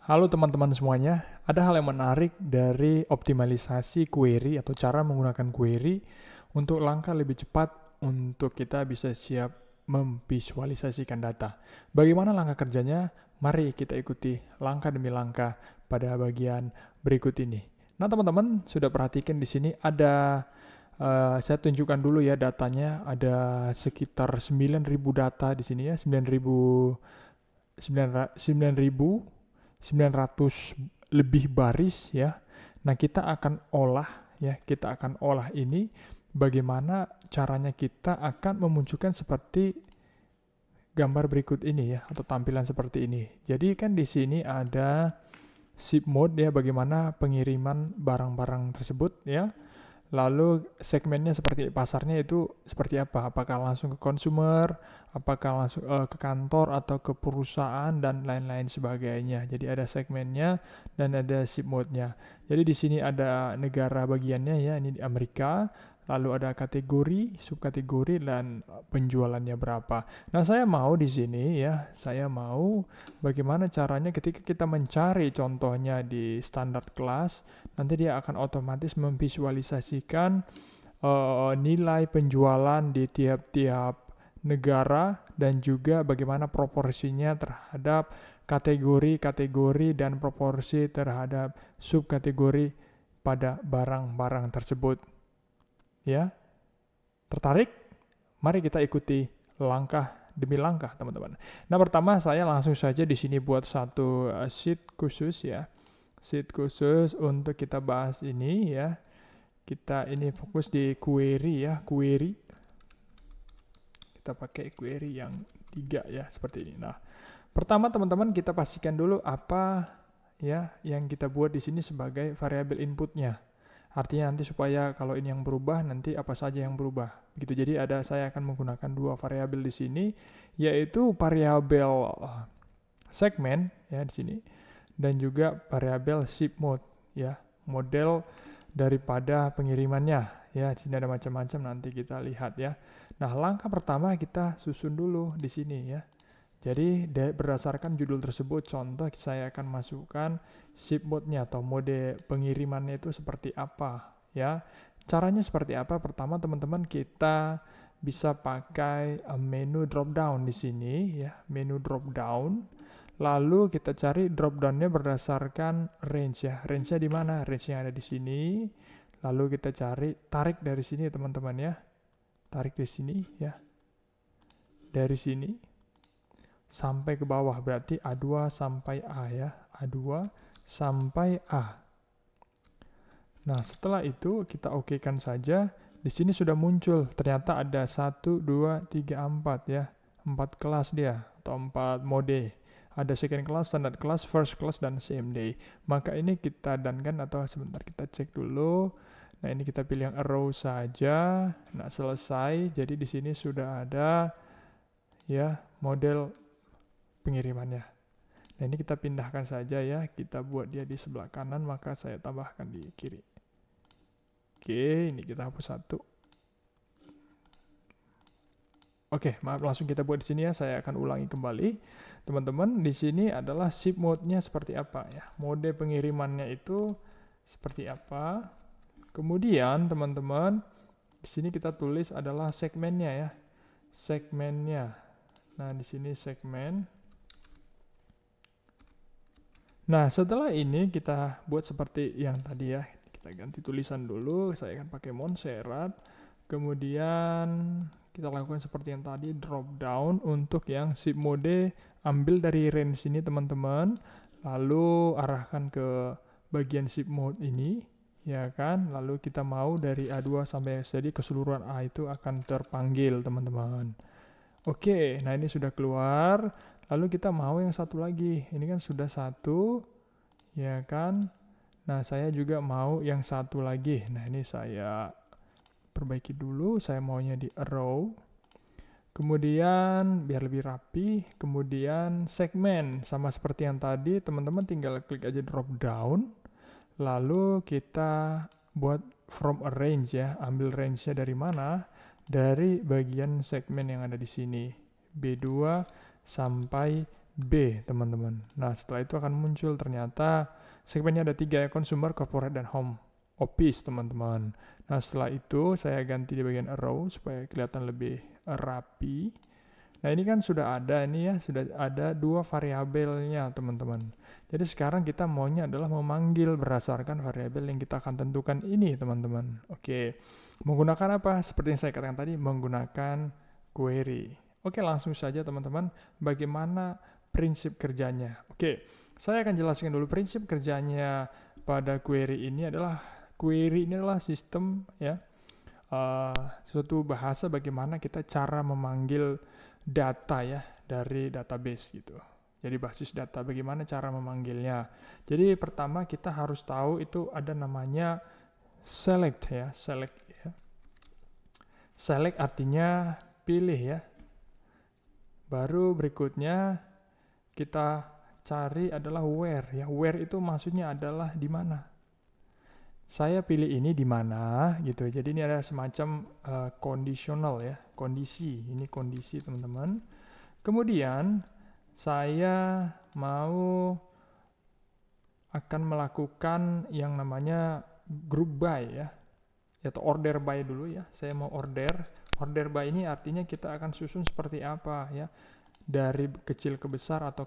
Halo teman-teman semuanya, ada hal yang menarik dari optimalisasi query atau cara menggunakan query untuk langkah lebih cepat untuk kita bisa siap memvisualisasikan data. Bagaimana langkah kerjanya? Mari kita ikuti langkah demi langkah pada bagian berikut ini. Nah teman-teman sudah perhatikan di sini ada saya tunjukkan dulu ya datanya, ada sekitar 9.000 data di sini ya, 9.900 lebih baris ya. Nah, kita akan olah ini bagaimana caranya kita akan memunculkan seperti gambar berikut ini ya atau tampilan seperti ini. Jadi kan di sini ada ship mode ya, bagaimana pengiriman barang-barang tersebut ya. Lalu segmennya seperti pasarnya itu seperti apa? Apakah langsung ke consumer, apakah langsung ke kantor atau ke perusahaan dan lain-lain sebagainya. Jadi ada segmennya dan ada ship mode-nya. Jadi di sini ada negara bagiannya ya, ini di Amerika. Lalu ada kategori, subkategori dan penjualannya berapa. Nah, saya mau di sini ya, saya mau bagaimana caranya ketika kita mencari contohnya di standar kelas, nanti dia akan otomatis memvisualisasikan nilai penjualan di tiap-tiap negara dan juga bagaimana proporsinya terhadap kategori-kategori dan proporsi terhadap subkategori pada barang-barang tersebut. Ya, tertarik? Mari kita ikuti langkah demi langkah, teman-teman. Nah, pertama saya langsung saja di sini buat satu sheet khusus ya. Sheet khusus untuk kita bahas ini ya. Kita ini fokus di query ya, query. Kita pakai query yang 3 ya, seperti ini. Nah, pertama teman-teman kita pastikan dulu apa ya yang kita buat di sini sebagai variabel inputnya. Artinya nanti supaya kalau ini yang berubah, nanti apa saja yang berubah. Begitu. Jadi saya akan menggunakan dua variabel di sini, yaitu variabel segmen ya di sini dan juga variabel ship mode ya, model daripada pengirimannya ya. Di sini ada macam-macam, nanti kita lihat ya. Nah, langkah pertama kita susun dulu di sini ya. Jadi berdasarkan judul tersebut, contoh saya akan masukkan ship mode-nya atau mode pengirimannya itu seperti apa ya. Caranya seperti apa? Pertama teman-teman kita bisa pakai menu drop down di sini ya, menu drop down. Lalu kita cari drop down-nya berdasarkan range ya. Range-nya di mana? Range-nya ada di sini. Lalu kita cari, tarik dari sini teman-teman ya. Tarik di sini ya. Dari sini sampai ke bawah, berarti A2 sampai A ya, A2 sampai A. Nah, setelah itu kita okekan saja. Di sini sudah muncul, ternyata ada 1, 2, 3, 4 ya, 4 kelas dia atau 4 mode. Ada second class, standard class, first class, dan same day. Maka ini kita dankan atau sebentar kita cek dulu. Nah, ini kita pilih yang arrow saja. Nah, selesai. Jadi di sini sudah ada ya model pengirimannya. Nah, ini kita pindahkan saja ya, kita buat dia di sebelah kanan, maka saya tambahkan di kiri. Oke, ini kita hapus satu. Oke, maaf, langsung kita buat di sini ya, saya akan ulangi kembali. Teman-teman, di sini adalah ship mode-nya seperti apa ya, mode pengirimannya itu seperti apa. Kemudian teman-teman, di sini kita tulis adalah segmennya ya, segmennya. Nah, di sini segmen. Nah, setelah ini kita buat seperti yang tadi ya. Kita ganti tulisan dulu, saya akan pakai Montserrat. Kemudian kita lakukan seperti yang tadi, drop down untuk yang ship mode, ambil dari range ini teman-teman. Lalu arahkan ke bagian ship mode ini, ya kan? Lalu kita mau dari A2 sampai S, jadi keseluruhan A itu akan terpanggil teman-teman. Oke, nah ini sudah keluar. Lalu kita mau yang satu lagi. Ini kan sudah satu, ya kan? Nah, saya juga mau yang satu lagi. Nah, ini saya perbaiki dulu. Saya maunya di arrow. Kemudian biar lebih rapi. Kemudian segmen. Sama seperti yang tadi, teman-teman tinggal klik aja drop down. Lalu kita buat from a range ya. Ambil range-nya dari mana? Dari bagian segmen yang ada di sini. B2 sampai B, teman-teman. Nah, setelah itu akan muncul ternyata segmennya ada 3 ya, consumer, corporate, dan home office, teman-teman. Nah, setelah itu saya ganti di bagian arrow supaya kelihatan lebih rapi. Nah, ini kan sudah ada ini ya, sudah ada 2 variabelnya, teman-teman. Jadi sekarang kita maunya adalah memanggil berdasarkan variabel yang kita akan tentukan ini, teman-teman. Oke. Menggunakan apa? Seperti yang saya katakan tadi, menggunakan query. Oke, langsung saja teman-teman, bagaimana prinsip kerjanya. Oke, saya akan jelaskan dulu prinsip kerjanya pada query ini adalah sistem ya, suatu bahasa bagaimana kita cara memanggil data ya dari database gitu. Jadi basis data bagaimana cara memanggilnya. Jadi pertama kita harus tahu itu ada namanya select ya, select ya. Select artinya pilih ya. Baru berikutnya kita cari adalah where ya. Where itu maksudnya adalah di mana. Saya pilih ini di mana gitu. Jadi ini ada semacam conditional ya, kondisi. Ini kondisi, teman-teman. Kemudian saya mau akan melakukan yang namanya group by ya. Atau order by dulu ya. Saya mau order by ini artinya kita akan susun seperti apa ya, dari kecil ke besar atau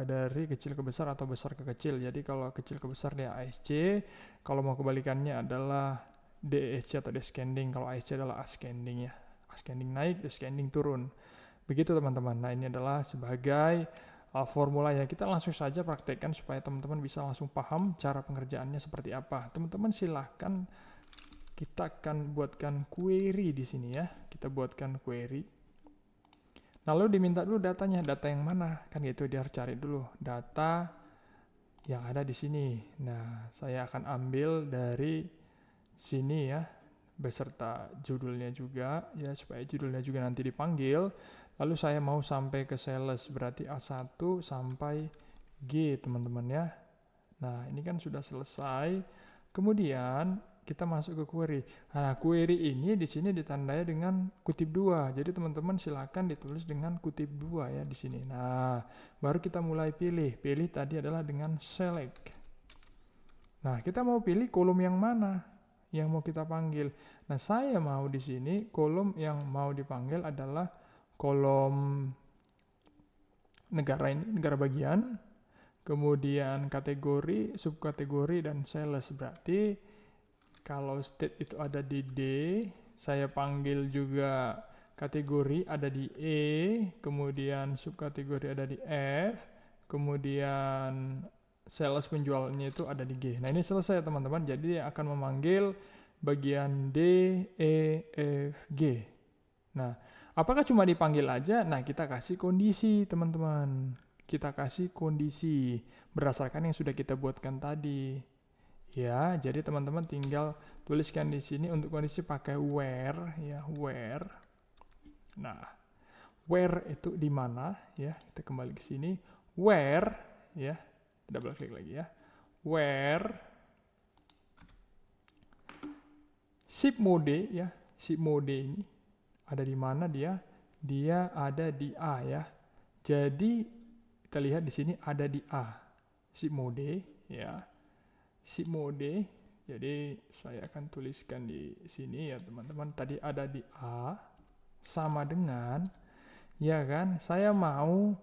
dari kecil ke besar atau besar ke kecil. Jadi kalau kecil ke besar dia ASC, kalau mau kebalikannya adalah DESC atau descending. Kalau ASC adalah ascending ya, ascending naik, descending turun. Begitu teman-teman. Nah, ini adalah sebagai formula ya. Kita langsung saja praktekkan supaya teman-teman bisa langsung paham cara pengerjaannya seperti apa. Teman-teman silahkan, kita akan buatkan query di sini ya. Kita buatkan query. Lalu diminta dulu datanya, data yang mana? Kan gitu, dia harus cari dulu data yang ada di sini. Nah, saya akan ambil dari sini ya, beserta judulnya juga ya, supaya judulnya juga nanti dipanggil. Lalu saya mau sampai ke sales, berarti A1 sampai G, teman-teman ya. Nah, ini kan sudah selesai. Kemudian kita masuk ke query. Nah, query ini di sini ditandai dengan kutip 2. Jadi teman-teman silakan ditulis dengan kutip 2 ya di sini. Nah, baru kita mulai pilih. Pilih tadi adalah dengan select. Nah, kita mau pilih kolom yang mana yang mau kita panggil. Nah, saya mau di sini kolom yang mau dipanggil adalah kolom negara ini, negara bagian. Kemudian kategori, subkategori, dan sales. Berarti kalau state itu ada di D, saya panggil juga kategori ada di E, kemudian subkategori ada di F, kemudian sales penjualnya itu ada di G. Nah, ini selesai teman-teman. Jadi dia akan memanggil bagian D, E, F, G. Nah, apakah cuma dipanggil aja? Nah, kita kasih kondisi teman-teman. Kita kasih kondisi berdasarkan yang sudah kita buatkan tadi. Ya, jadi teman-teman tinggal tuliskan di sini untuk kondisi pakai where ya, where. Nah, where itu di mana ya? Kita kembali ke sini. Where ya, double klik lagi ya. Where ship mode ya, ship mode ini ada di mana dia? Dia ada di A ya. Jadi kita lihat di sini ada di A. Ship mode ya. Ship mode, jadi saya akan tuliskan di sini ya teman-teman. Tadi ada di A, sama dengan, ya kan? Saya mau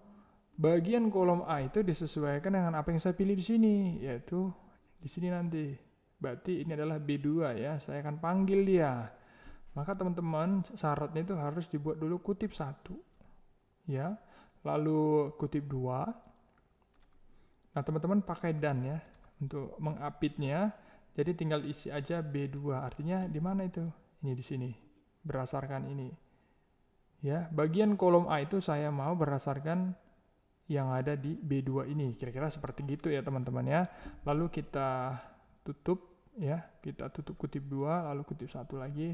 bagian kolom A itu disesuaikan dengan apa yang saya pilih di sini, yaitu di sini nanti. Berarti ini adalah B2 ya. Saya akan panggil dia. Maka teman-teman syaratnya itu harus dibuat dulu kutip 1, ya. Lalu kutip 2. Nah, teman-teman pakai dan ya. Untuk mengupdate-nya, jadi tinggal isi aja B2. Artinya di mana itu? Ini di sini. Berdasarkan ini. Ya, bagian kolom A itu saya mau berdasarkan yang ada di B2 ini. Kira-kira seperti gitu ya, teman-teman ya. Lalu kita tutup ya. Kita tutup kutip 2, lalu kutip 1 lagi.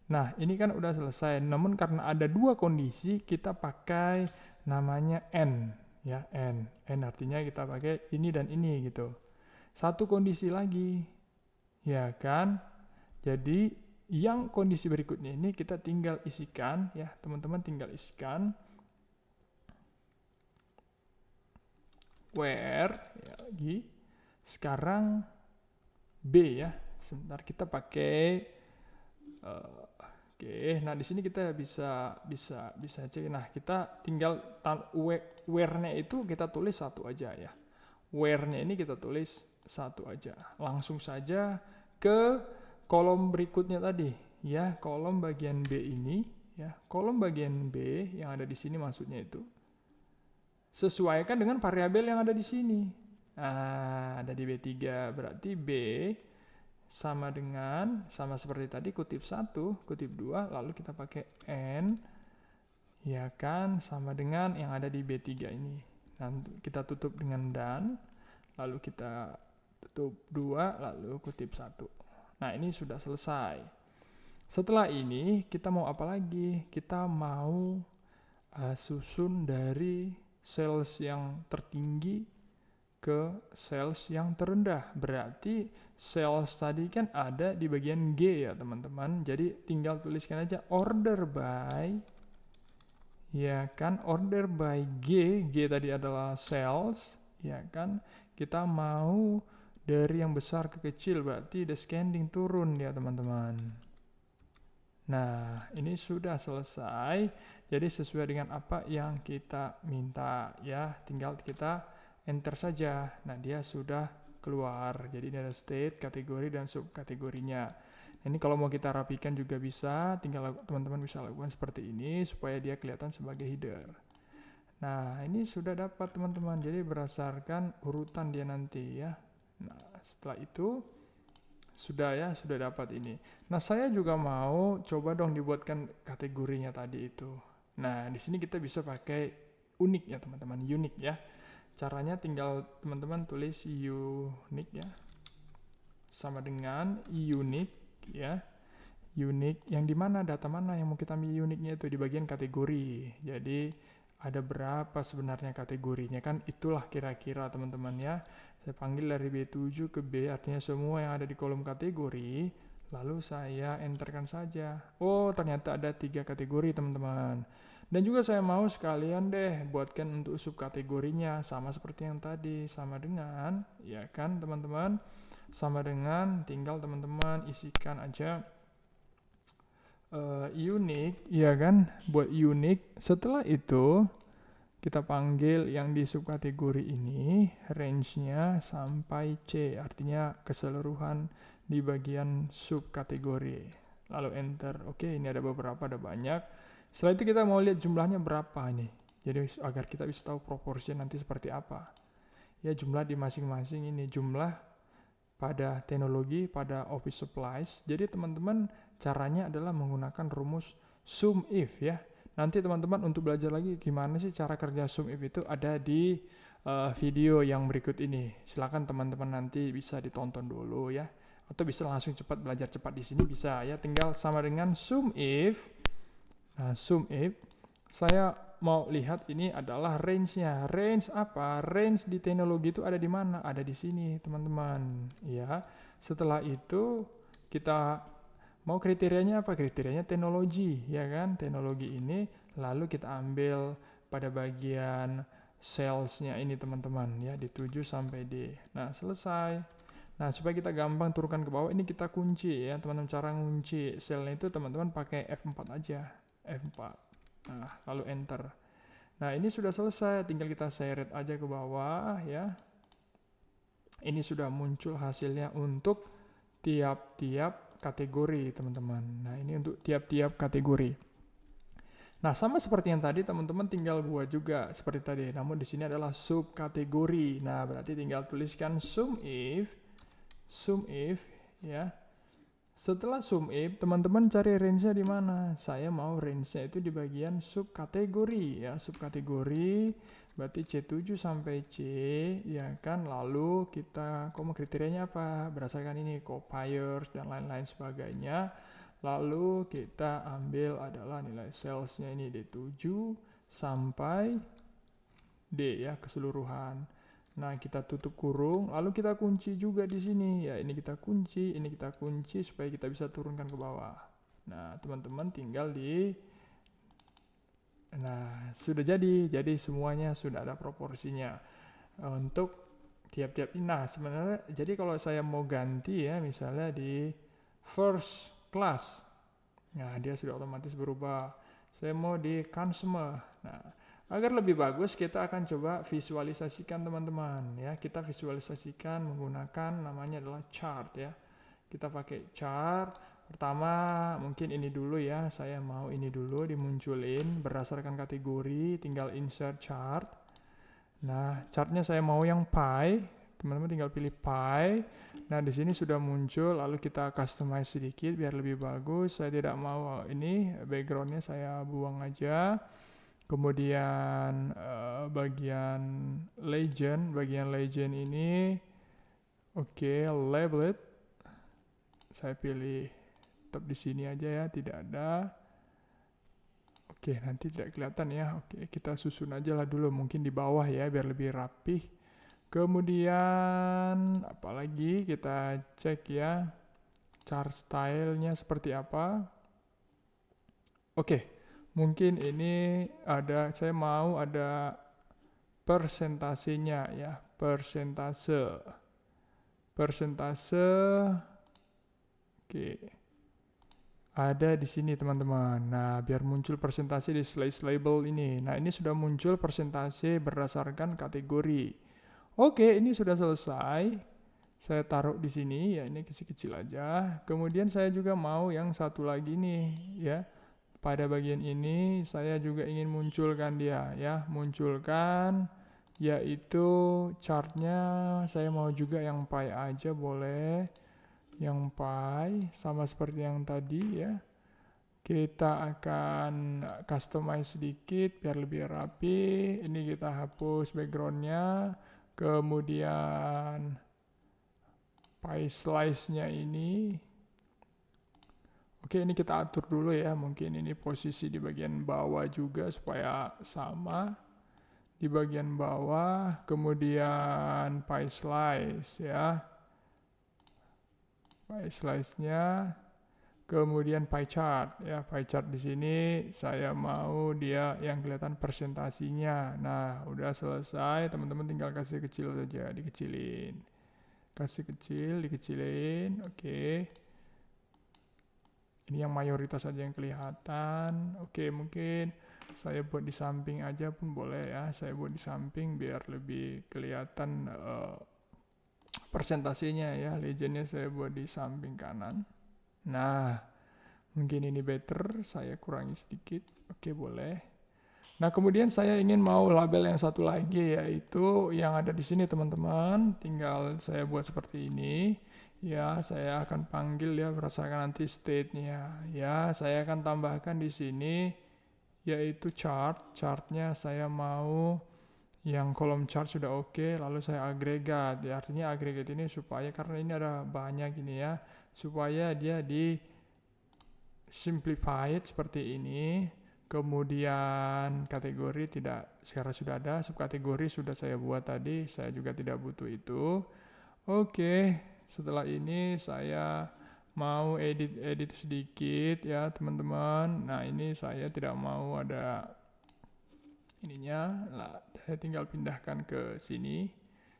Nah, ini kan udah selesai. Namun karena ada 2 kondisi, kita pakai namanya N ya, N. N artinya kita pakai ini dan ini gitu. Satu kondisi lagi, ya kan? Jadi yang kondisi berikutnya ini kita tinggal isikan ya, teman-teman tinggal isikan. where ya, lagi. Sekarang B ya. Sebentar kita pakai oke, nah di sini kita bisa cek. Nah, kita tinggal where-nya itu kita tulis satu aja ya. Where-nya ini kita tulis satu aja. Langsung saja ke kolom berikutnya tadi ya, kolom bagian B ini ya. Kolom bagian B yang ada di sini maksudnya itu sesuaikan dengan variabel yang ada di sini. Nah, ada di B3, berarti B sama seperti tadi, kutip 1, kutip 2, lalu kita pakai N, ya kan, sama dengan yang ada di B3 ini. Nanti kita tutup dengan dan, lalu kita tutup 2, lalu kutip 1. Nah, ini sudah selesai. Setelah ini, kita mau apa lagi? Kita mau susun dari sales yang tertinggi ke sales yang terendah. Berarti sales tadi kan ada di bagian G ya teman-teman. Jadi tinggal tuliskan aja order by, ya kan, order by G. G tadi adalah sales, ya kan. Kita mau dari yang besar ke kecil, berarti descending, turun ya teman-teman. Nah, ini sudah selesai. Jadi sesuai dengan apa yang kita minta ya, tinggal kita enter saja. Nah, dia sudah keluar. Jadi ini ada state, kategori, dan subkategorinya. Nah, ini kalau mau kita rapikan juga bisa, tinggal teman-teman bisa lakukan seperti ini supaya dia kelihatan sebagai header. Nah, ini sudah dapat teman-teman. Jadi berdasarkan urutan dia nanti ya. Nah, setelah itu sudah dapat ini. Nah, saya juga mau coba dong dibuatkan kategorinya tadi itu. Nah, di sini kita bisa pakai unik ya teman-teman, unik ya. Caranya tinggal teman-teman tulis unik ya, sama dengan unik ya. Unik yang dimana, data mana yang mau kita ambil uniknya itu di bagian kategori. Jadi ada berapa sebenarnya kategorinya kan, itulah kira-kira teman-teman ya. Saya panggil dari B7 ke B, artinya semua yang ada di kolom kategori, lalu saya enterkan saja. Oh, ternyata ada 3 kategori teman-teman. Dan juga saya mau sekalian deh buatkan untuk subkategorinya, sama seperti yang tadi, sama dengan, ya kan teman-teman, sama dengan, tinggal teman-teman isikan aja unik, ya kan, buat unik. Setelah itu kita panggil yang di subkategori ini range-nya sampai C, artinya keseluruhan di bagian subkategori. Lalu enter. Oke, ini ada beberapa, ada banyak. Setelah itu kita mau lihat jumlahnya berapa nih. Jadi agar kita bisa tahu proporsi nanti seperti apa. Ya, jumlah di masing-masing ini, jumlah pada teknologi, pada office supplies. Jadi teman-teman caranya adalah menggunakan rumus sum if ya. Nanti teman-teman untuk belajar lagi gimana sih cara kerja sum if itu ada di video yang berikut ini. Silakan teman-teman nanti bisa ditonton dulu ya. Atau bisa langsung cepat belajar cepat di sini bisa ya. Tinggal sama dengan sum if. Nah, sum if saya mau lihat ini adalah range-nya. Range apa? Range di teknologi itu ada di mana? Ada di sini, teman-teman. Ya. Setelah itu kita mau kriterianya apa? Kriterianya teknologi, ya kan? Teknologi ini lalu kita ambil pada bagian sales-nya ini teman-teman ya, di 7 sampai D. Nah, selesai. Nah, supaya kita gampang turunkan ke bawah, ini kita kunci ya, teman-teman. Cara ngunci sel itu teman-teman pakai F4 aja. F4. Nah, lalu enter. Nah, ini sudah selesai, tinggal kita seret aja ke bawah ya. Ini sudah muncul hasilnya untuk tiap-tiap kategori, teman-teman. Nah, ini untuk tiap-tiap kategori. Nah, sama seperti yang tadi, teman-teman tinggal buat juga seperti tadi. Namun di sini adalah subkategori. Nah, berarti tinggal tuliskan sum if ya. Setelah sum if, teman-teman cari range-nya di mana? Saya mau range-nya itu di bagian subkategori ya, subkategori berarti C7 sampai C ya kan. Lalu kita kriterianya apa? Berdasarkan ini copiers dan lain-lain sebagainya. Lalu kita ambil adalah nilai sales-nya ini D7 sampai D ya, keseluruhan. Nah, kita tutup kurung, lalu kita kunci juga di sini. Ya, ini kita kunci supaya kita bisa turunkan ke bawah. Nah, teman-teman tinggal Nah, sudah jadi. Jadi semuanya sudah ada proporsinya. untuk tiap-tiap. Nah, sebenarnya jadi kalau saya mau ganti ya, misalnya di first class, nah dia sudah otomatis berubah. Saya mau di consumer. Nah, agar lebih bagus kita akan coba visualisasikan teman-teman ya. Kita visualisasikan menggunakan namanya adalah chart ya. Kita pakai chart. Pertama mungkin ini dulu ya. Saya mau ini dulu dimunculin berdasarkan kategori, tinggal insert chart. Nah, chartnya saya mau yang pie. Teman-teman tinggal pilih pie. Nah, di sini sudah muncul, lalu kita customize sedikit biar lebih bagus. Saya tidak mau ini, backgroundnya saya buang aja. Kemudian bagian legend ini, oke, label it. Saya pilih tetap di sini aja ya, tidak ada. Oke, nanti tidak kelihatan ya. Oke, kita susun aja lah dulu, mungkin di bawah ya, biar lebih rapih. Kemudian apalagi kita cek ya chart stylenya seperti apa. Oke, mungkin ini saya mau ada persentasenya ya, persentase. Oke, ada di sini teman-teman. Nah, biar muncul persentase di slash label ini. Nah, ini sudah muncul persentase berdasarkan kategori. Oke, ini sudah selesai. Saya taruh di sini ya, ini kecil-kecil aja. Kemudian saya juga mau yang satu lagi nih ya. Pada bagian ini saya juga ingin munculkan dia ya, munculkan yaitu chartnya. Saya mau juga yang pie aja boleh. Yang pie sama seperti yang tadi ya. Kita akan customize sedikit biar lebih rapi. Ini kita hapus backgroundnya. Kemudian pie slice-nya ini. Oke, ini kita atur dulu ya. Mungkin ini posisi di bagian bawah juga supaya sama. Di bagian bawah, kemudian pie slice ya. Pie slice-nya, kemudian pie chart ya. Pie chart di sini saya mau dia yang kelihatan persentasinya. Nah, udah selesai, teman-teman tinggal kasih kecil saja, dikecilin. Kasih kecil, dikecilin. Oke. Ini yang mayoritas saja yang kelihatan. Oke, mungkin saya buat di samping aja pun boleh ya. Saya buat di samping biar lebih kelihatan persentasenya ya. Legendnya saya buat di samping kanan. Nah, mungkin ini better. Saya kurangi sedikit. Oke, boleh. Nah, kemudian saya ingin mau label yang satu lagi, yaitu yang ada di sini teman-teman. Tinggal saya buat seperti ini. Ya, saya akan panggil ya berdasarkan nanti state-nya. Ya, saya akan tambahkan di sini yaitu chart. Chartnya saya mau yang kolom chart sudah oke, lalu saya agregat. Ya, artinya agregat ini supaya karena ini ada banyak ini ya, supaya dia di simplified seperti ini. Kemudian kategori tidak, sekarang sudah ada, subkategori sudah saya buat tadi, saya juga tidak butuh itu. Oke, setelah ini saya mau edit sedikit ya teman-teman. Nah, ini saya tidak mau ada ininya, saya tinggal pindahkan ke sini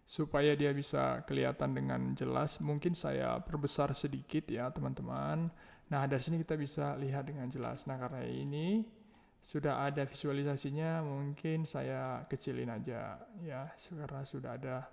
supaya dia bisa kelihatan dengan jelas. Mungkin saya perbesar sedikit ya teman-teman. Nah, dari sini kita bisa lihat dengan jelas. Nah, karena ini sudah ada visualisasinya, mungkin saya kecilin aja ya, karena sudah ada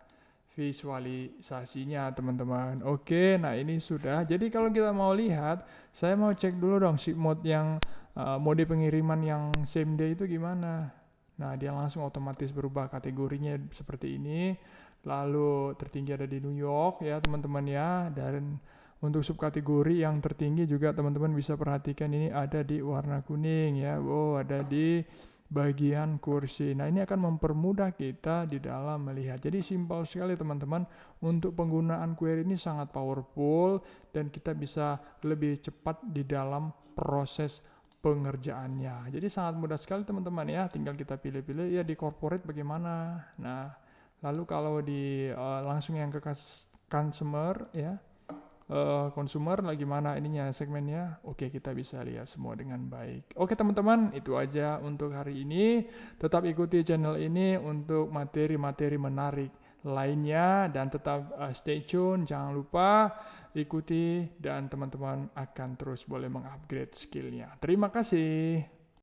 visualisasinya teman-teman. Oke, nah ini sudah. Jadi kalau kita mau lihat, saya mau cek dulu dong si mode yang mode pengiriman yang same day itu gimana. Nah, dia langsung otomatis berubah kategorinya seperti ini. Lalu tertinggi ada di New York ya teman-teman ya. Dan untuk subkategori yang tertinggi juga teman-teman bisa perhatikan ini ada di warna kuning ya. Oh, ada di bagian kursi. Nah, ini akan mempermudah kita di dalam melihat. Jadi simpel sekali teman-teman. Untuk penggunaan query ini sangat powerful dan kita bisa lebih cepat di dalam proses pengerjaannya. Jadi sangat mudah sekali teman-teman ya. Tinggal kita pilih-pilih ya di corporate bagaimana. Nah, lalu kalau di langsung yang ke customer ya. consumer lagi mana ininya segmennya. Oke, kita bisa lihat semua dengan baik. Oke teman-teman, itu aja untuk hari ini. Tetap ikuti channel ini untuk materi-materi menarik lainnya dan tetap stay tune. Jangan lupa ikuti dan teman-teman akan terus boleh mengupgrade skillnya. Terima kasih.